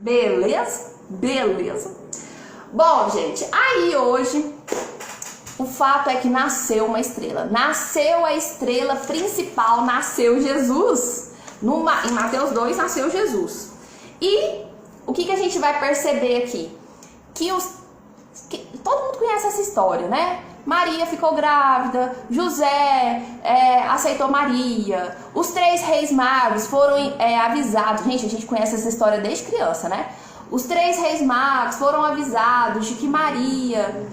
Beleza? Beleza. Bom, gente, aí hoje o fato é que nasceu uma estrela. Nasceu a estrela principal, nasceu Jesus. Em Mateus 2 nasceu Jesus. E o que a gente vai perceber aqui? Todo mundo conhece essa história, né? Maria ficou grávida, José aceitou Maria, os 3 reis magos foram avisados. Gente, a gente conhece essa história desde criança, né? Os 3 reis magos foram avisados de que Maria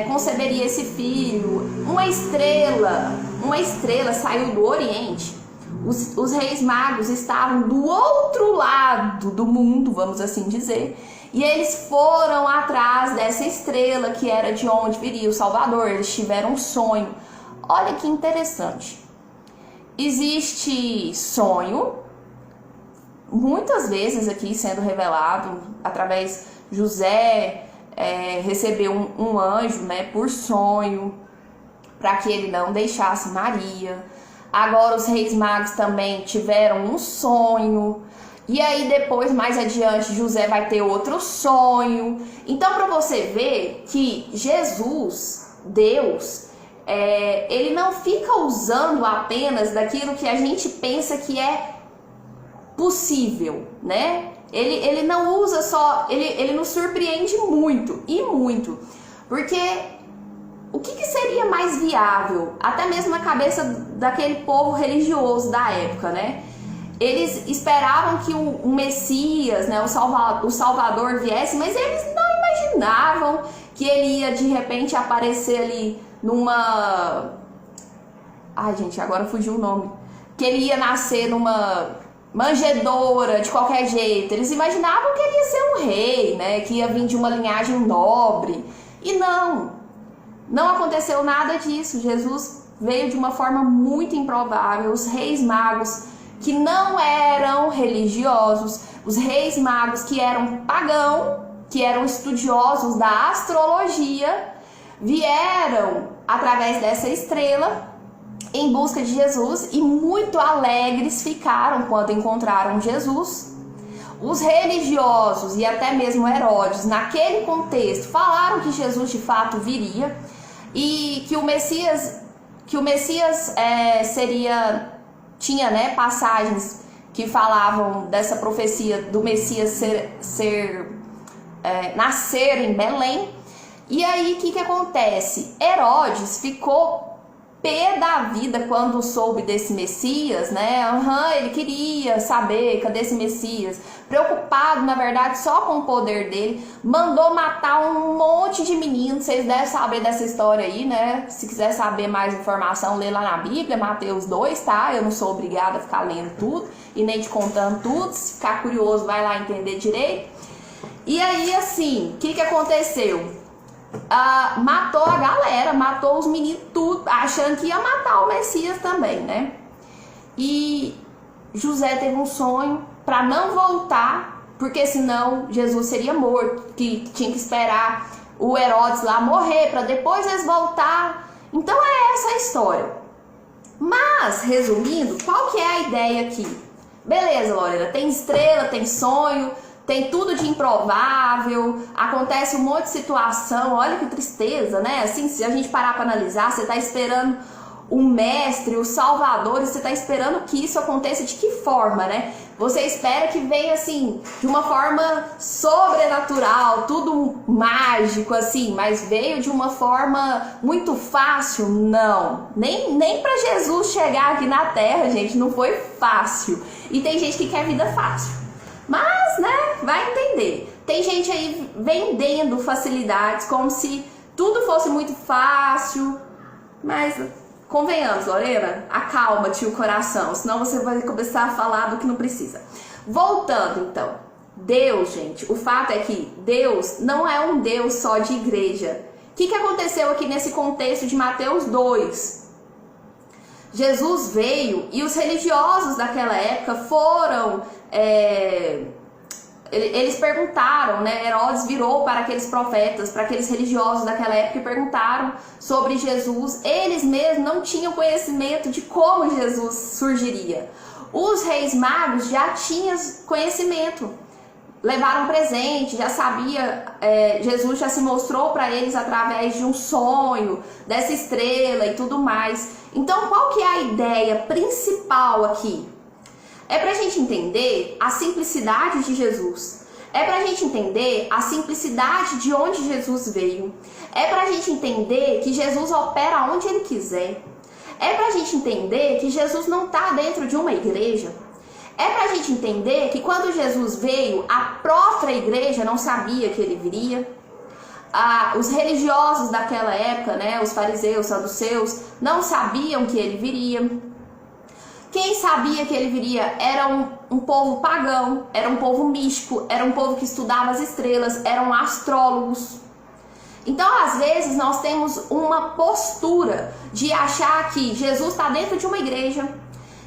conceberia esse filho. Uma estrela saiu do Oriente. Os reis magos estavam do outro lado do mundo, vamos assim dizer. E eles foram atrás dessa estrela que era de onde viria o Salvador. Eles tiveram um sonho. Olha que interessante. Existe sonho, muitas vezes aqui sendo revelado através de José, recebeu um anjo, né, por sonho, para que ele não deixasse Maria. Agora os reis magos também tiveram um sonho. E aí depois, mais adiante, José vai ter outro sonho. Então, para você ver que Jesus, Deus, ele não fica usando apenas daquilo que a gente pensa que é possível, né? Ele não usa só, ele nos surpreende muito, e muito. Porque o que seria mais viável, até mesmo na cabeça daquele povo religioso da época, né? Eles esperavam que o Messias, né, o Salvador viesse, mas eles não imaginavam que ele ia de repente aparecer ali numa... Ai, gente, agora fugiu o nome. Que ele ia nascer numa manjedoura de qualquer jeito. Eles imaginavam que ele ia ser um rei, né, que ia vir de uma linhagem nobre. E não aconteceu nada disso. Jesus veio de uma forma muito improvável. Os reis magos, que não eram religiosos, os reis magos que eram pagãos, que eram estudiosos da astrologia, vieram através dessa estrela em busca de Jesus e muito alegres ficaram quando encontraram Jesus. Os religiosos e até mesmo Herodes, naquele contexto, falaram que Jesus de fato viria e que o Messias tinha, né, passagens que falavam dessa profecia do Messias nascer em Belém. E aí o que acontece? Herodes ficou pé da vida quando soube desse Messias, né? Ele queria saber cadê esse Messias. Preocupado, na verdade, só com o poder dele, mandou matar um monte de meninos. Vocês devem saber dessa história aí, né? Se quiser saber mais informação, lê lá na Bíblia, Mateus 2, tá? Eu não sou obrigada a ficar lendo tudo e nem te contando tudo. Se ficar curioso, vai lá entender direito. E aí, assim, o que aconteceu? Matou a galera, matou os meninos tudo, achando que ia matar o Messias também, né? E José teve um sonho para não voltar, porque senão Jesus seria morto, que tinha que esperar o Herodes lá morrer para depois eles voltar. Então é essa a história. Mas, resumindo, qual que é a ideia aqui? Beleza, Lorena, tem estrela, tem sonho, tem tudo de improvável, acontece um monte de situação, olha que tristeza, né? Assim, se a gente parar para analisar, você tá esperando o mestre, o salvador, e você tá esperando que isso aconteça de que forma, né? Você espera que venha, assim, de uma forma sobrenatural, tudo mágico, assim, mas veio de uma forma muito fácil? Não. Nem para Jesus chegar aqui na Terra, gente, não foi fácil. E tem gente que quer vida fácil. Mas, né, vai entender. Tem gente aí vendendo facilidades como se tudo fosse muito fácil. Mas, convenhamos, Lorena, acalma-te o coração, senão você vai começar a falar do que não precisa. Voltando, então. Deus, gente, o fato é que Deus não é um Deus só de igreja. O que aconteceu aqui nesse contexto de Mateus 2? Jesus veio e os religiosos daquela época foram... eles perguntaram, né? Herodes virou para aqueles profetas, para aqueles religiosos daquela época e perguntaram sobre Jesus. Eles mesmos não tinham conhecimento de como Jesus surgiria. Os reis magos já tinham conhecimento. levaram presente, já sabia, Jesus já se mostrou para eles através de um sonho, dessa estrela e tudo mais. Então, qual que é a ideia principal aqui? É para a gente entender a simplicidade de Jesus. É para a gente entender a simplicidade de onde Jesus veio. É para a gente entender que Jesus opera onde Ele quiser. É para a gente entender que Jesus não está dentro de uma igreja. É para a gente entender que quando Jesus veio, a própria igreja não sabia que Ele viria. Os religiosos daquela época, né, os fariseus, saduceus, não sabiam que Ele viria. Quem sabia que Ele viria era um povo pagão, era um povo místico, era um povo que estudava as estrelas, eram astrólogos. Então, às vezes, nós temos uma postura de achar que Jesus está dentro de uma igreja,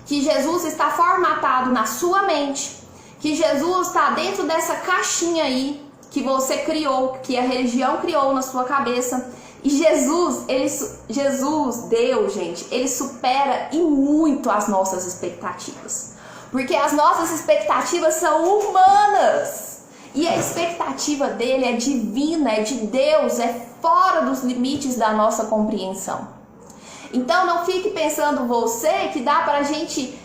que Jesus está formatado na sua mente, que Jesus está dentro dessa caixinha aí que você criou, que a religião criou na sua cabeça. E Jesus, Deus, gente, Ele supera e muito as nossas expectativas. Porque as nossas expectativas são humanas. E a expectativa dele é divina, é de Deus, é fora dos limites da nossa compreensão. Então não fique pensando você que dá pra gente...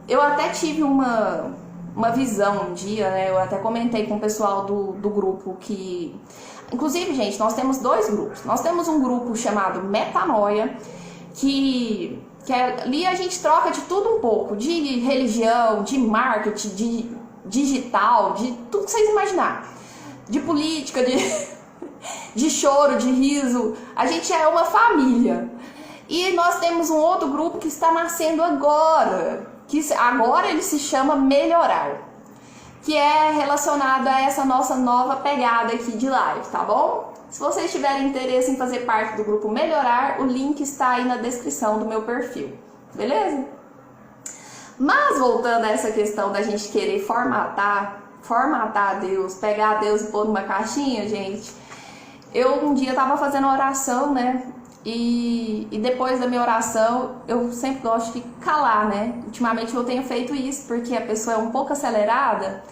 eu até tive uma visão um dia, né? Eu até comentei com o pessoal do grupo que... Inclusive, gente, nós temos 2 grupos. Nós temos um grupo chamado Metanoia, que ali a gente troca de tudo um pouco. De religião, de marketing, de digital, de tudo que vocês imaginarem. De política, de choro, de riso. A gente é uma família. E nós temos um outro grupo que está nascendo agora. Que agora ele se chama Melhorar. Que é relacionado a essa nossa nova pegada aqui de live, tá bom? Se vocês tiverem interesse em fazer parte do grupo Melhorar, o link está aí na descrição do meu perfil, beleza? Mas voltando a essa questão da gente querer formatar Deus, pegar Deus e pôr numa caixinha, gente, eu um dia tava fazendo oração, né? E depois da minha oração, eu sempre gosto de calar, né? Ultimamente eu tenho feito isso, porque a pessoa é um pouco acelerada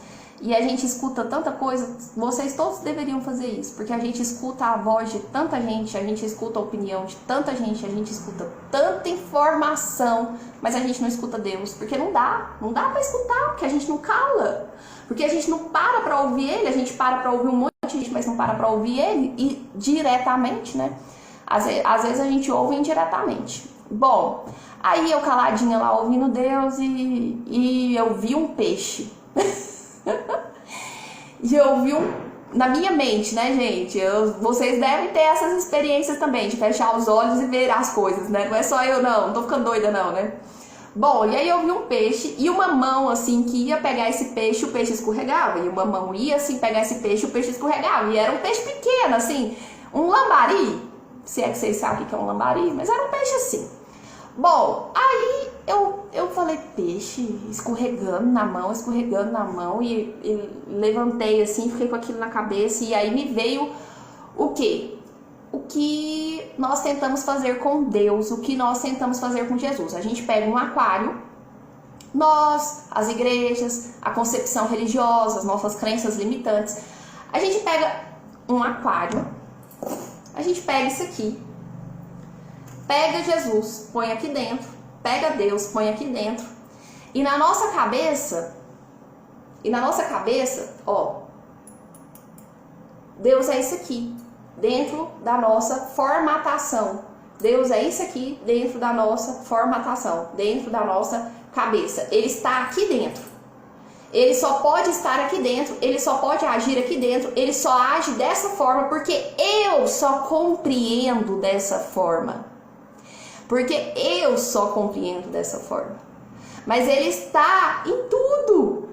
e a gente escuta tanta coisa. Vocês todos deveriam fazer isso, porque a gente escuta a voz de tanta gente, a gente escuta a opinião de tanta gente, a gente escuta tanta informação, mas a gente não escuta Deus, porque não dá pra escutar, porque a gente não cala, porque a gente não para ouvir Ele, a gente para ouvir um monte de gente, mas não para ouvir Ele e diretamente, né? Às vezes a gente ouve indiretamente. Bom, aí eu caladinha lá ouvindo Deus e eu vi um peixe. E eu vi na minha mente, né, gente? Vocês devem ter essas experiências também, de fechar os olhos e ver as coisas, né? Não é só eu não tô ficando doida não, né? Bom, e aí eu vi um peixe e uma mão assim que ia pegar esse peixe, o peixe escorregava. E uma mão ia assim pegar esse peixe, o peixe escorregava. E era um peixe pequeno, assim, um lambari. Se é que vocês sabem o que é um lambari, mas era um peixe assim. Bom, aí eu falei, peixe escorregando na mão e levantei assim, fiquei com aquilo na cabeça e aí me veio o quê? O que nós tentamos fazer com Deus, o que nós tentamos fazer com Jesus. A gente pega um aquário, nós, as igrejas, a concepção religiosa, as nossas crenças limitantes, a gente pega um aquário, a gente pega isso aqui, pega Jesus, põe aqui dentro, pega Deus, põe aqui dentro, e na nossa cabeça, ó, Deus é isso aqui, dentro da nossa formatação. Deus é isso aqui, dentro da nossa formatação, dentro da nossa cabeça. Ele está aqui dentro. Ele só pode estar aqui dentro, ele só pode agir aqui dentro, ele só age dessa forma porque eu só compreendo dessa forma. Porque eu só compreendo dessa forma. Mas ele está em tudo.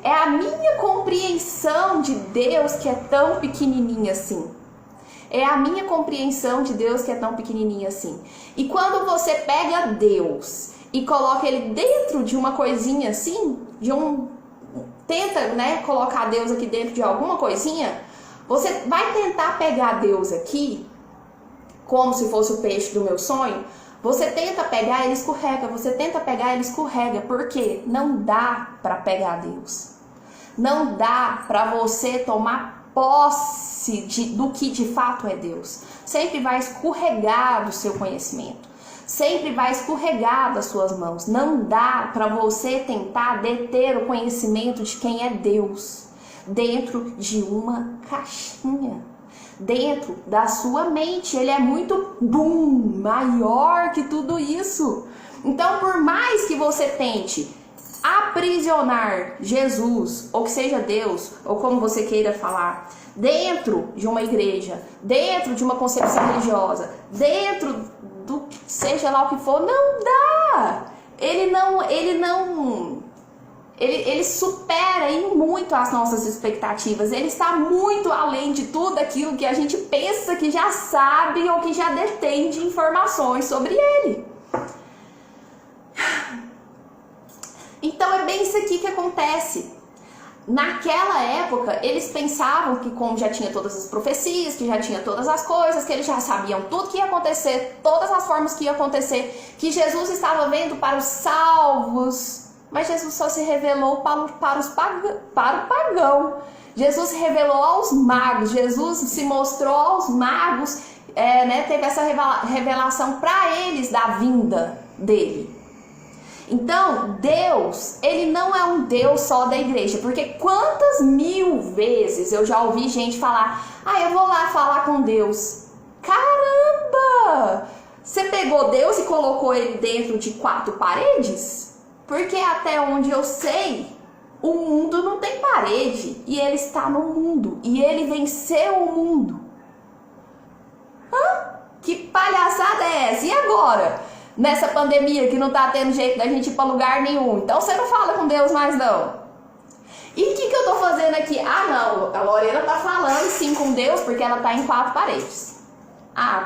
É a minha compreensão de Deus que é tão pequenininha assim. É a minha compreensão de Deus que é tão pequenininha assim. E quando você pega Deus e coloca ele dentro de uma coisinha assim, tenta, né, colocar Deus aqui dentro de alguma coisinha, você vai tentar pegar Deus aqui, como se fosse o peixe do meu sonho, Você tenta pegar, ele escorrega. Você tenta pegar, ele escorrega. Por quê? Não dá para pegar Deus. Não dá para você tomar posse do que de fato é Deus. Sempre vai escorregar do seu conhecimento. Sempre vai escorregar das suas mãos. Não dá para você tentar deter o conhecimento de quem é Deus dentro de uma caixinha, dentro da sua mente. Ele é muito maior que tudo isso. Então, por mais que você tente aprisionar Jesus, ou que seja Deus, ou como você queira falar, dentro de uma igreja, dentro de uma concepção religiosa, dentro do seja lá o que for, não dá. Ele supera em muito as nossas expectativas. Ele está muito além de tudo aquilo que a gente pensa que já sabe ou que já detém de informações sobre ele. Então é bem isso aqui que acontece. Naquela época, eles pensavam que como já tinha todas as profecias, que já tinha todas as coisas, que eles já sabiam tudo que ia acontecer, todas as formas que ia acontecer, que Jesus estava vendo para os salvos. Mas Jesus só se revelou para o pagão. Jesus se revelou aos magos. Jesus se mostrou aos magos, teve essa revelação para eles da vinda dele. Então, Deus, ele não é um Deus só da igreja. Porque quantas mil vezes eu já ouvi gente falar: eu vou lá falar com Deus. Caramba! Você pegou Deus e colocou ele dentro de 4 paredes? Porque até onde eu sei, o mundo não tem parede. E ele está no mundo. E ele venceu o mundo. Que palhaçada é essa? E agora? Nessa pandemia que não tá tendo jeito da gente ir pra lugar nenhum. Então você não fala com Deus mais não. E o que eu tô fazendo aqui? Não, a Lorena tá falando sim com Deus porque ela tá em 4 paredes.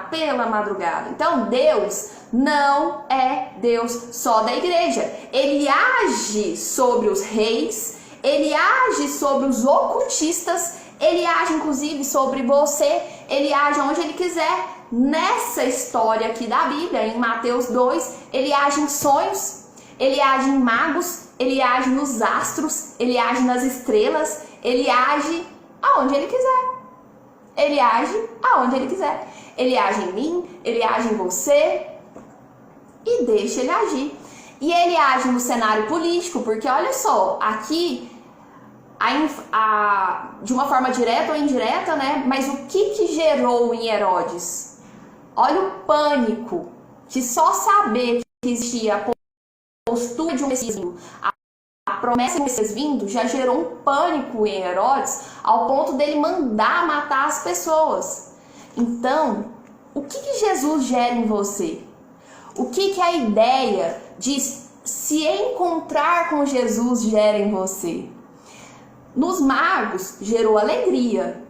Pela madrugada. Então Deus não é Deus só da igreja. Ele age sobre os reis, ele age sobre os ocultistas, ele age inclusive sobre você, ele age onde ele quiser. Nessa história aqui da Bíblia, em Mateus 2, ele age em sonhos, ele age em magos, ele age nos astros, ele age nas estrelas, ele age aonde ele quiser. Ele age aonde ele quiser. Ele age em mim, ele age em você e deixa ele agir. E ele age no cenário político, porque olha só, aqui de uma forma direta ou indireta, né? Mas o que gerou em Herodes? Olha o pânico, que só saber que existia a postura de um Messias vindo, a promessa de um Messias vindo, já gerou um pânico em Herodes, ao ponto dele mandar matar as pessoas. Então, o que Jesus gera em você? O que a ideia de se encontrar com Jesus gera em você? Nos magos, gerou alegria.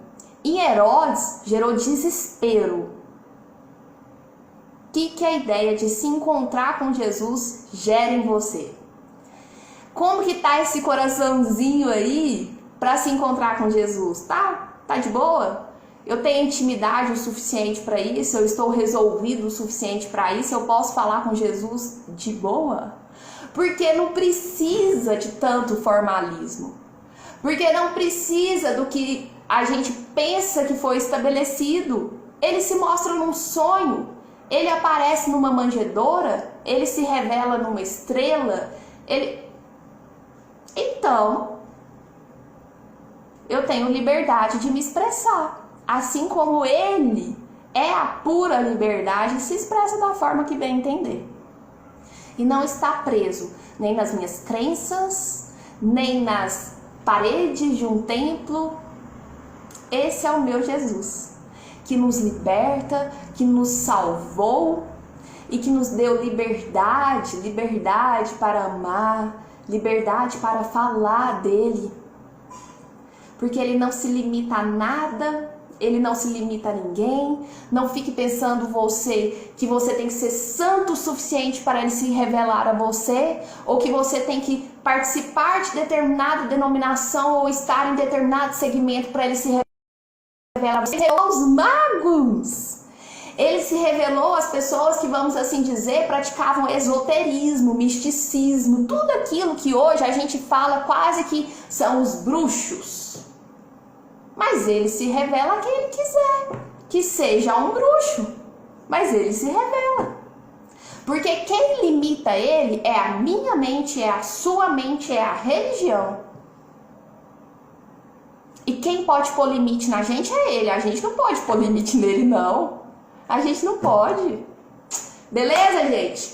Em Herodes, gerou desespero. O que a ideia de se encontrar com Jesus gera em você? Como que tá esse coraçãozinho aí para se encontrar com Jesus? Tá de boa? Eu tenho intimidade o suficiente para isso? Eu estou resolvido o suficiente para isso? Eu posso falar com Jesus de boa? Porque não precisa de tanto formalismo. Porque não precisa do que a gente pensa que foi estabelecido. Ele se mostra num sonho. Ele aparece numa manjedoura, ele se revela numa estrela, Então, eu tenho liberdade de me expressar. Assim como ele é a pura liberdade, se expressa da forma que bem entender. E não está preso nem nas minhas crenças, nem nas paredes de um templo. Esse é o meu Jesus, que nos liberta, que nos salvou e que nos deu liberdade para amar, liberdade para falar dele. Porque ele não se limita a nada, ele não se limita a ninguém. Não fique pensando que você tem que ser santo o suficiente para ele se revelar a você, ou que você tem que participar de determinada denominação ou estar em determinado segmento para ele se revelar a você. Os magos, Ele se revelou às pessoas que, vamos assim dizer, praticavam esoterismo, misticismo, tudo aquilo que hoje a gente fala quase que são os bruxos. Mas ele se revela a quem ele quiser, que seja um bruxo, mas ele se revela. Porque quem limita ele é a minha mente, é a sua mente, é a religião. E quem pode pôr limite na gente é ele, a gente não pode pôr limite nele não. A gente não pode. Beleza, gente?